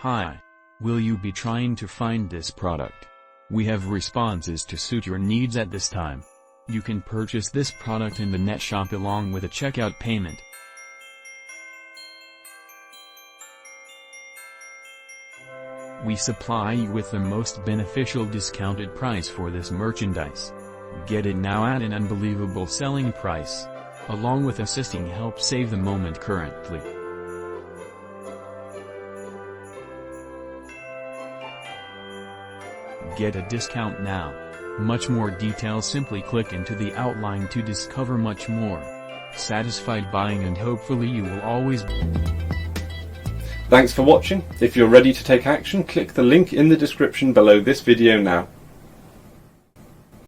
Hi. Will you be trying to find this product? We have responses to suit your needs at this time. You can purchase this product in the net shop along with a checkout payment. We supply you with the most beneficial discounted price for this merchandise. Get it now at an unbelievable selling price. Along with assisting help save the moment currently. Get a discount now. Much more details, simply click into the outline to discover much more. Satisfied buying, and hopefully you will always. Thanks for watching. If you're ready to take action, click the link in the description below this video now.